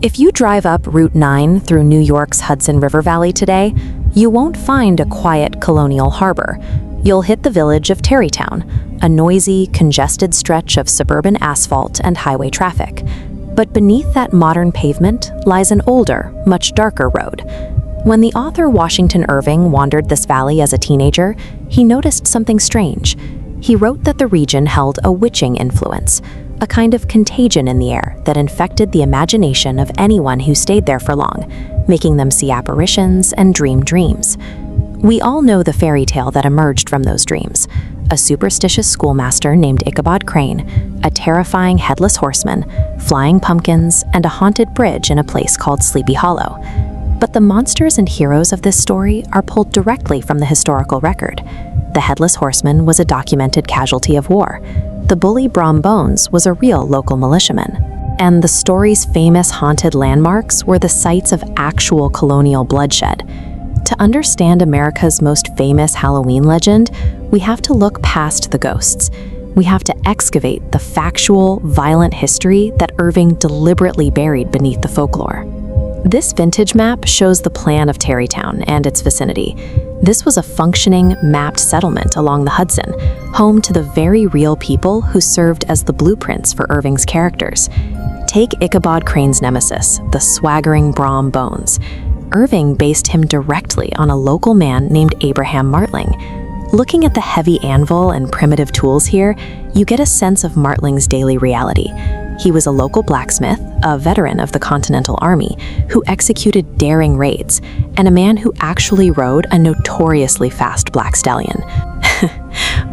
If you drive up Route 9 through New York's Hudson River Valley today, you won't find a quiet colonial harbor. You'll hit the village of Tarrytown, a noisy, congested stretch of suburban asphalt and highway traffic. But beneath that modern pavement lies an older, much darker road. When the author Washington Irving wandered this valley as a teenager, he noticed something strange. He wrote that the region held a witching influence, a kind of contagion in the air that infected the imagination of anyone who stayed there for long, making them see apparitions and dream dreams. We all know the fairy tale that emerged from those dreams: a superstitious schoolmaster named Ichabod Crane, a terrifying headless horseman, flying pumpkins, and a haunted bridge in a place called Sleepy Hollow. But the monsters and heroes of this story are pulled directly from the historical record. The Headless Horseman was a documented casualty of war. The bully Brom Bones was a real local militiaman. And the story's famous haunted landmarks were the sites of actual colonial bloodshed. To understand America's most famous Halloween legend, we have to look past the ghosts. We have to excavate the factual, violent history that Irving deliberately buried beneath the folklore. This vintage map shows the plan of Tarrytown and its vicinity. This was a functioning, mapped settlement along the Hudson, home to the very real people who served as the blueprints for Irving's characters. Take Ichabod Crane's nemesis, the swaggering Brom Bones. Irving based him directly on a local man named Abraham Martling. Looking at the heavy anvil and primitive tools here, you get a sense of Martling's daily reality. He was a local blacksmith, a veteran of the Continental Army, who executed daring raids, and a man who actually rode a notoriously fast black stallion.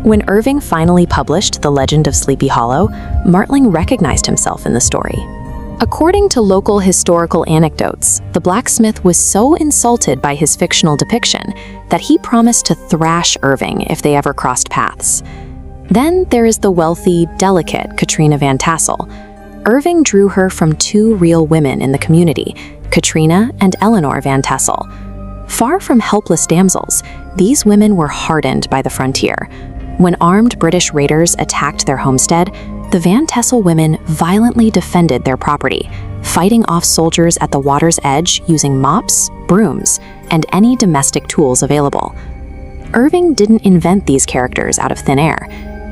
When Irving finally published The Legend of Sleepy Hollow, Martling recognized himself in the story. According to local historical anecdotes, the blacksmith was so insulted by his fictional depiction that he promised to thrash Irving if they ever crossed paths. Then there is the wealthy, delicate Katrina Van Tassel. Irving drew her from two real women in the community, Katrina and Eleanor Van Tassel. Far from helpless damsels, these women were hardened by the frontier. When armed British raiders attacked their homestead, the Van Tassel women violently defended their property, fighting off soldiers at the water's edge using mops, brooms, and any domestic tools available. Irving didn't invent these characters out of thin air.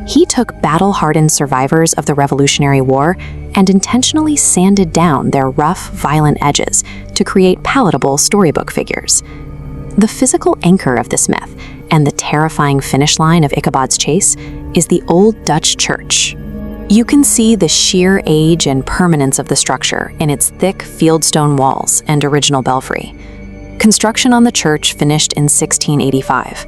He took battle-hardened survivors of the Revolutionary War and intentionally sanded down their rough, violent edges to create palatable storybook figures. The physical anchor of this myth, and the terrifying finish line of Ichabod's chase, is the old Dutch church. You can see the sheer age and permanence of the structure in its thick fieldstone walls and original belfry. Construction on the church finished in 1685.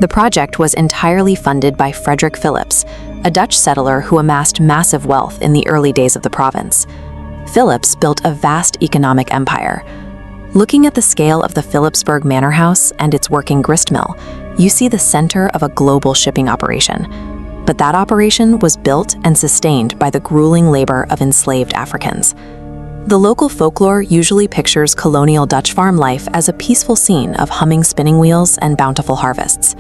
The project was entirely funded by Frederick Phillips, a Dutch settler who amassed massive wealth in the early days of the province. Phillips built a vast economic empire. Looking at the scale of the Phillipsburg Manor House and its working grist mill, you see the center of a global shipping operation. But that operation was built and sustained by the grueling labor of enslaved Africans. The local folklore usually pictures colonial Dutch farm life as a peaceful scene of humming spinning wheels and bountiful harvests.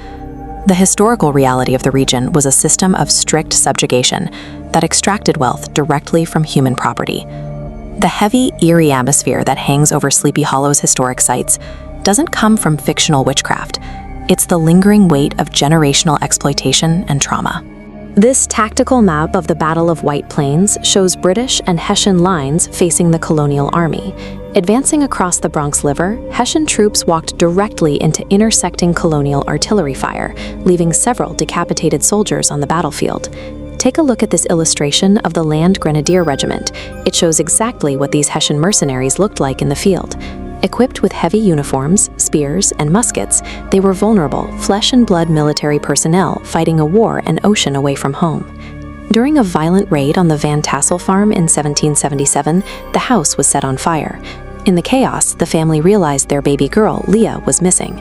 The historical reality of the region was a system of strict subjugation that extracted wealth directly from human property. The heavy, eerie atmosphere that hangs over Sleepy Hollow's historic sites doesn't come from fictional witchcraft. It's the lingering weight of generational exploitation and trauma. This tactical map of the Battle of White Plains shows British and Hessian lines facing the colonial army. Advancing across the Bronx River, Hessian troops walked directly into intersecting colonial artillery fire, leaving several decapitated soldiers on the battlefield. Take a look at this illustration of the Land Grenadier Regiment. It shows exactly what these Hessian mercenaries looked like in the field. Equipped with heavy uniforms, spears, and muskets, they were vulnerable, flesh-and-blood military personnel fighting a war an ocean away from home. During a violent raid on the Van Tassel farm in 1777, the house was set on fire. In the chaos, the family realized their baby girl, Leah, was missing.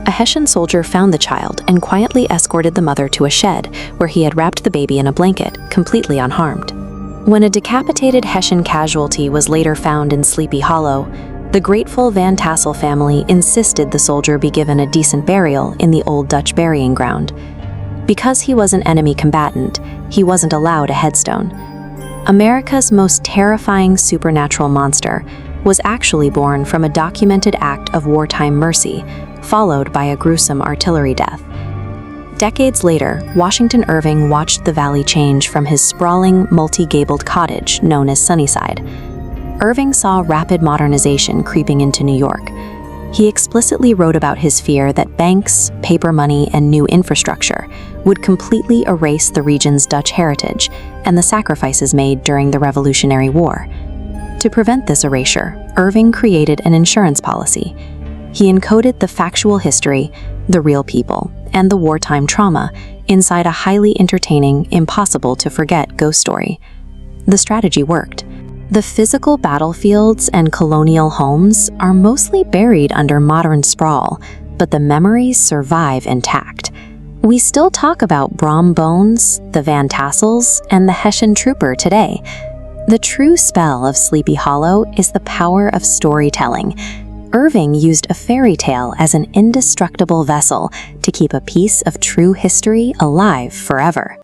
A Hessian soldier found the child and quietly escorted the mother to a shed where he had wrapped the baby in a blanket, completely unharmed. When a decapitated Hessian casualty was later found in Sleepy Hollow, the grateful Van Tassel family insisted the soldier be given a decent burial in the old Dutch burying ground. Because he was an enemy combatant, he wasn't allowed a headstone. America's most terrifying supernatural monster, was actually born from a documented act of wartime mercy, followed by a gruesome artillery death. Decades later, Washington Irving watched the valley change from his sprawling, multi-gabled cottage known as Sunnyside. Irving saw rapid modernization creeping into New York. He explicitly wrote about his fear that banks, paper money, and new infrastructure would completely erase the region's Dutch heritage and the sacrifices made during the Revolutionary War. To prevent this erasure, Irving created an insurance policy. He encoded the factual history, the real people, and the wartime trauma inside a highly entertaining, impossible-to-forget ghost story. The strategy worked. The physical battlefields and colonial homes are mostly buried under modern sprawl, but the memories survive intact. We still talk about Brom Bones, the Van Tassels, and the Hessian Trooper today. The true spell of Sleepy Hollow is the power of storytelling. Irving used a fairy tale as an indestructible vessel to keep a piece of true history alive forever.